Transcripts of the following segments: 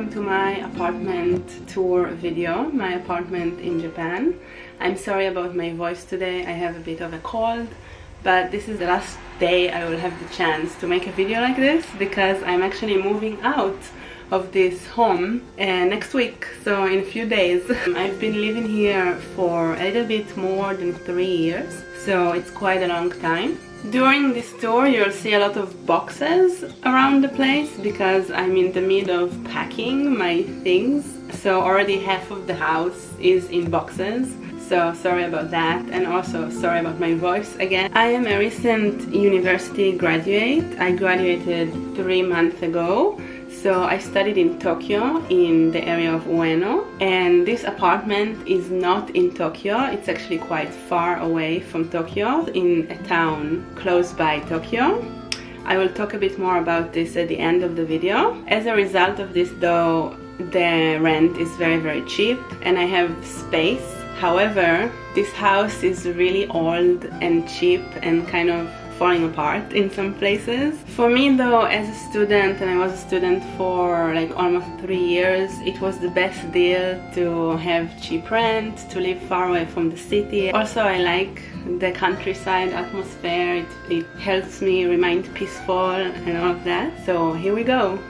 welcome to my apartment tour video, my apartment in Japan. I'm sorry about my voice today, I have a bit of a cold, but this is the last day I will have the chance to make a video like this because I'm actually moving out of this home next week, so in a few days. I've been living here for a little bit more than 3 years, so it's quite a long time. During this tour you'll see a lot of boxes around the place because I'm in the middle of packing my things, so already half of the house is in boxes. So sorry about that, and also sorry about my voice again. I am a recent university graduate. I graduated 3 months ago. So I studied in Tokyo, in the area of Ueno, and this apartment is not in Tokyo, it's actually quite far away from Tokyo, in a town close by Tokyo. I will talk a bit more about this at the end of the video. As a result of this though, the rent is very cheap and I have space. However, this house is really old and cheap and kind of falling apart in some places. For me though, as a student, and I was a student for like almost 3 years, it was the best deal to have cheap rent, to live far away from the city. Also I like the countryside atmosphere, it helps me remain peaceful and all of that. So here we go.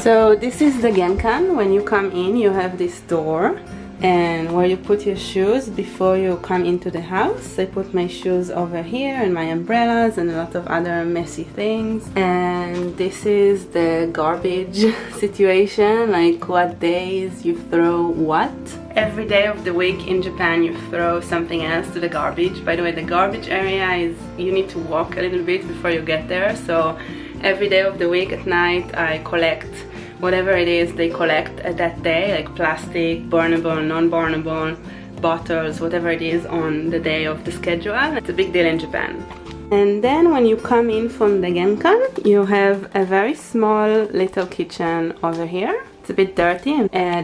So this is the Genkan. When you come in you have this door and where you put your shoes before you come into the house. I put my shoes over here and my umbrellas and a lot of other messy things. And this is the garbage situation, like what days you throw what. Every day of the week in Japan you throw something else to the garbage. By the way, the garbage area is, you need to walk a little bit before you get there, so every day of the week at night I collect whatever it is they collect at that day, like plastic, burnable, non-burnable, bottles, whatever it is on the day of the schedule. It's a big deal in Japan. And then when you come in from the Genkan, you have a very small little kitchen over here. It's a bit dirty.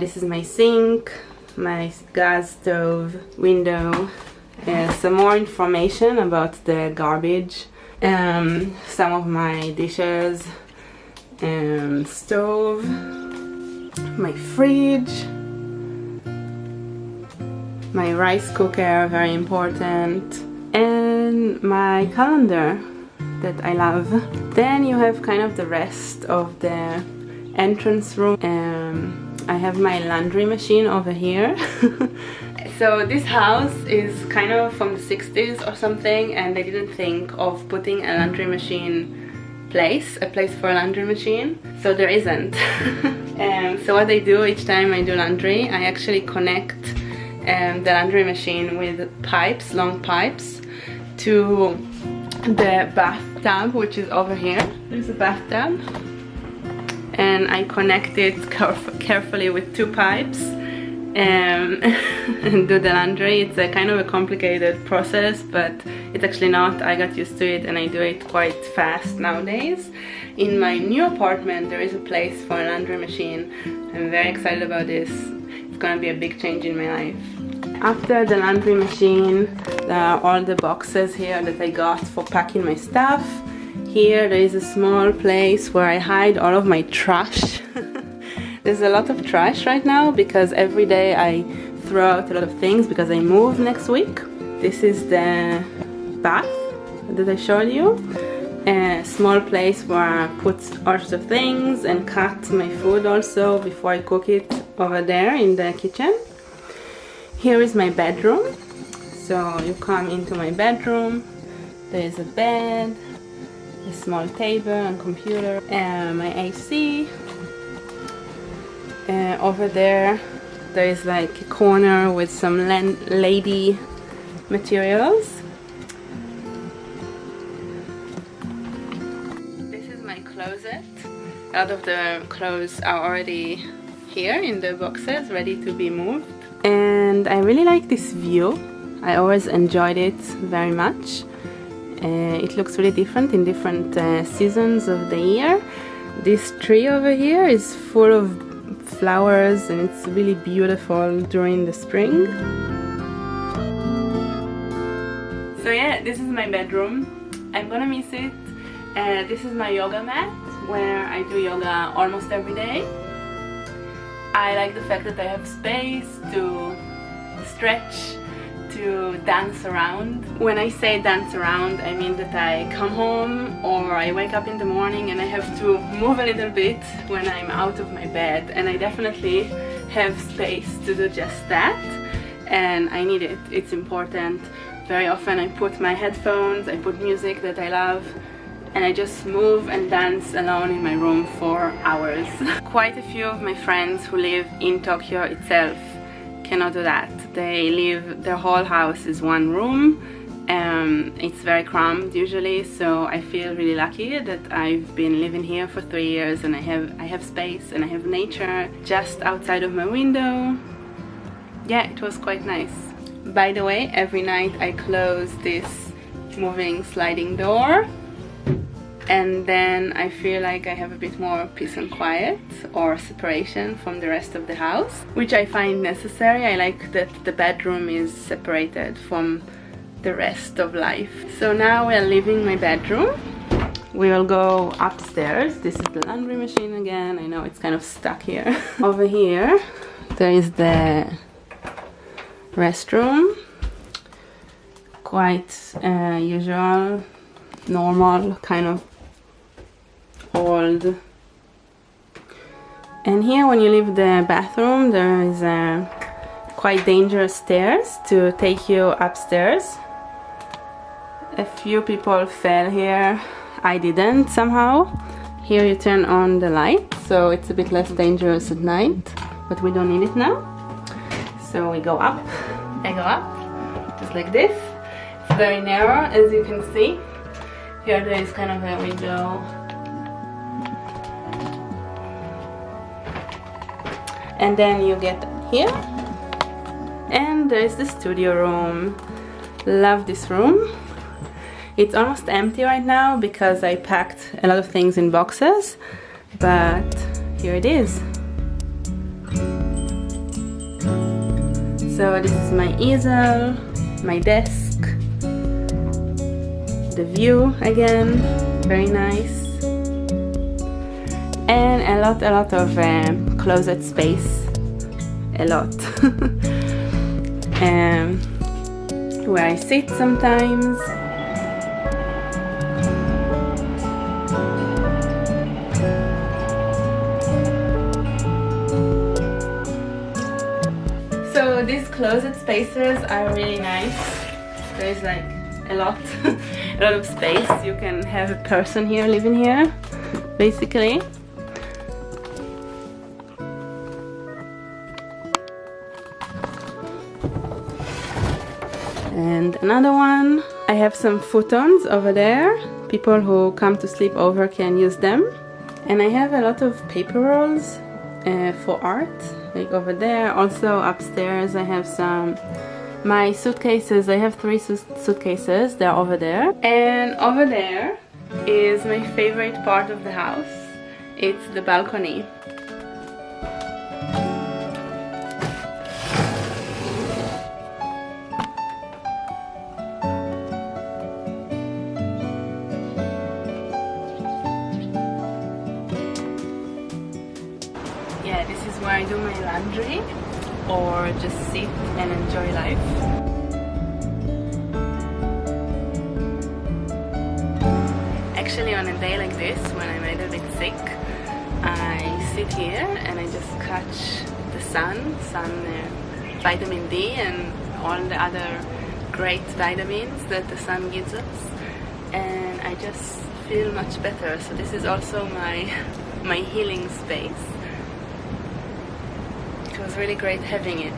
This is my sink, my gas stove, window, some more information about the garbage, some of my dishes, stove, my fridge, my rice cooker, very important, and my calendar that I love. Then you have kind of the rest of the entrance room. I have my laundry machine over here. So this house is kind of from the 60s or something, and they didn't think of putting a laundry machine a place for a laundry machine, so there isn't. So what I do each time I do laundry, I actually connect the laundry machine with pipes, long pipes, to the bathtub, which is over here. There's a bathtub, and I connect it carefully with 2 pipes and do the laundry. It's a kind of a complicated process, but it's actually not. I got used to it and I do it quite fast nowadays. In my new apartment there is a place for a laundry machine. I'm very excited about this. It's gonna be a big change in my life. After the laundry machine, there are all the boxes here that I got for packing my stuff. Here there is a small place where I hide all of my trash. There's a lot of trash right now because every day I throw out a lot of things because I move next week. This is the bath that I showed you. A small place where I put all sorts of things and cut my food also before I cook it over there in the kitchen. Here is my bedroom. So you come into my bedroom. There is a bed, a small table and computer, and my AC. Over there is like a corner with some lady materials. This is my closet. A lot of the clothes are already here in the boxes, ready to be moved. And I really like this view. I always enjoyed it very much. It looks really different in different seasons of the year. This tree over here is full of flowers and it's really beautiful during the spring. So yeah, this is my bedroom. I'm gonna miss it. This is my yoga mat where I do yoga almost every day. I like the fact that I have space to stretch, to dance around. When I say dance around, I mean that I come home or I wake up in the morning and I have to move a little bit when I'm out of my bed, and I definitely have space to do just that, and I need it. It's important. Very often I put my headphones, I put music that I love, and I just move and dance alone in my room for hours. Quite a few of my friends who live in Tokyo itself cannot do that. They live, their whole house is one room. It's very cramped usually, so I feel really lucky that I've been living here for 3 years and I have space and I have nature just outside of my window. Yeah, it was quite nice. By the way, every night I close this moving sliding door, and then I feel like I have a bit more peace and quiet or separation from the rest of the house, which I find necessary. I like that the bedroom is separated from the rest of life. So now we are leaving my bedroom. We will go upstairs. This is the laundry machine again. I know it's kind of stuck here. Over here there is the restroom. Quite usual, normal, kind of old. And here when you leave the bathroom there is quite dangerous stairs to take you upstairs. A few people fell here. I didn't somehow. Here you turn on the light, so it's a bit less dangerous at night, but we don't need it now. So we go up. I go up just like this. It's very narrow, as you can see. Here there is kind of a window. And then you get here, and there is the studio room. Love this room. It's almost empty right now because I packed a lot of things in boxes, but here it is. So this is my easel, my desk, the view again, very nice. And a lot of closet space, a lot. Where I sit sometimes. So these closet spaces are really nice. There's like a lot of space. You can have a person here living here, basically. And another one. I have some futons over there. People who come to sleep over can use them. And I have a lot of paper rolls for art, like over there. Also upstairs I have my suitcases. I have 3 suitcases. They're over there. And over there is my favorite part of the house. It's the balcony. Yeah, this is where I do my laundry or just sit and enjoy life. Actually, on a day like this, when I'm a little bit sick, I sit here and I just catch the sun, vitamin D and all the other great vitamins that the sun gives us, and I just feel much better. So this is also my healing space. It was really great having it.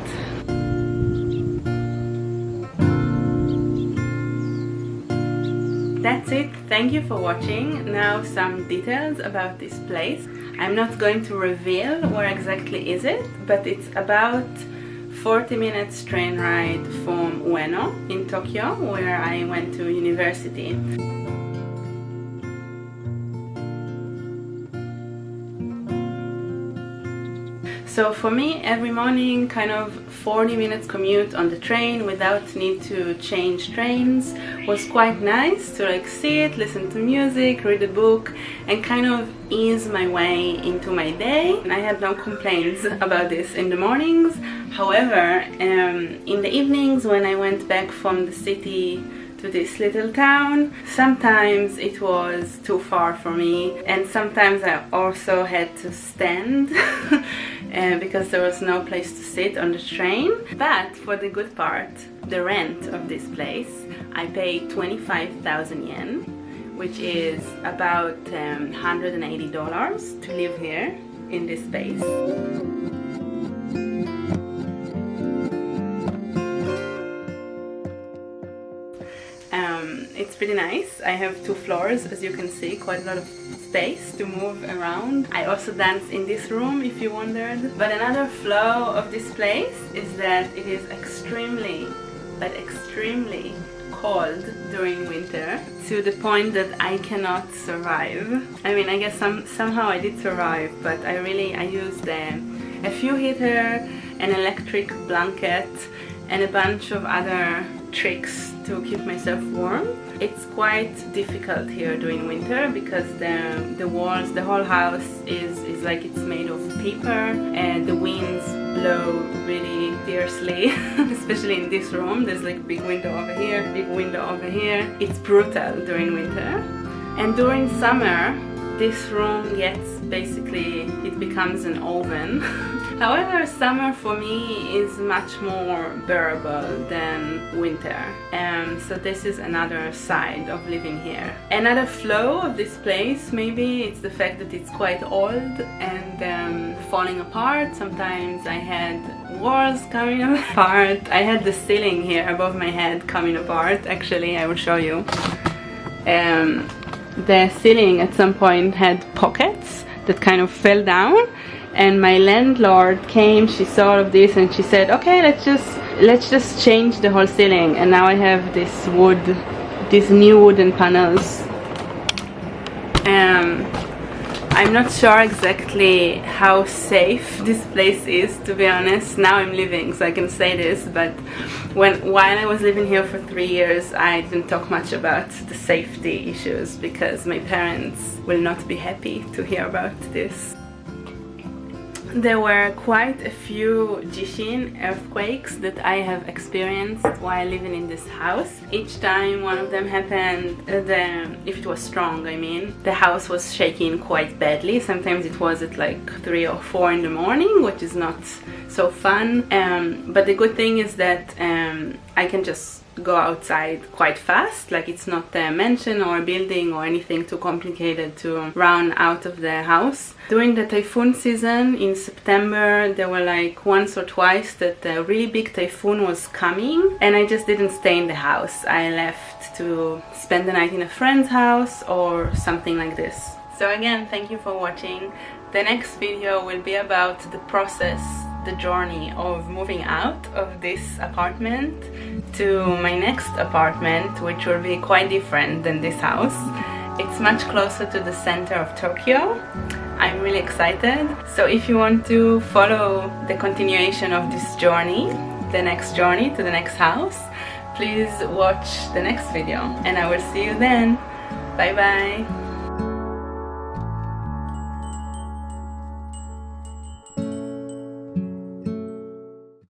That's it. Thank you for watching. Now some details about this place. I'm not going to reveal where exactly is it, but it's about 40 minutes train ride from Ueno in Tokyo, where I went to university. So for me, every morning kind of 40 minutes commute on the train without need to change trains. Was quite nice to like sit, listen to music, read a book, and kind of ease my way into my day. And I had no complaints about this in the mornings. However, in the evenings when I went back from the city to this little town, sometimes it was too far for me, and sometimes I also had to stand because there was no place to sit on the train. But for the good part, the rent of this place, I paid 25,000 yen, which is about $180 to live here in this space. It's pretty nice. I have 2 floors, as you can see, quite a lot of space to move around. I also dance in this room, if you wondered. But another flaw of this place is that it is extremely, but extremely cold during winter, to the point that I cannot survive. I mean, I guess somehow I did survive, but I used a fuel heater, an electric blanket, and a bunch of other tricks to keep myself warm. It's quite difficult here during winter because the walls, the whole house is like it's made of paper, and the winds blow really fiercely, especially in this room. There's like a big window over here, big window over here. It's brutal during winter. And during summer, this room gets basically, it becomes an oven. However, summer for me is much more bearable than winter, so this is another side of living here. Another flaw of this place, maybe, it's the fact that it's quite old and falling apart. Sometimes I had walls coming apart. I had the ceiling here above my head coming apart. Actually, I will show you. The ceiling at some point had pockets that kind of fell down, and my landlord came, she saw all of this, and she said, okay, let's just change the whole ceiling. And now I have this wood, these new wooden panels. I'm not sure exactly how safe this place is, to be honest. Now I'm living, so I can say this, but while I was living here for 3 years, I didn't talk much about the safety issues because my parents will not be happy to hear about this. There were quite a few Jishin earthquakes that I have experienced while living in this house. Each time one of them happened, if it was strong, I mean, the house was shaking quite badly. Sometimes it was at like 3 or 4 in the morning, which is not so fun. But the good thing is that I can just go outside quite fast, like it's not a mansion or a building or anything too complicated to run out of the house. During the typhoon season in September, there were like once or twice that a really big typhoon was coming, and I just didn't stay in the house. I left to spend the night in a friend's house or something like this. So again, thank you for watching. The next video will be about the process, the journey of moving out of this apartment to my next apartment, which will be quite different than this house. It's much closer to the center of Tokyo. I'm really excited. So if you want to follow the continuation of this journey, the next journey to the next house, please watch the next video, and I will see you then. Bye bye.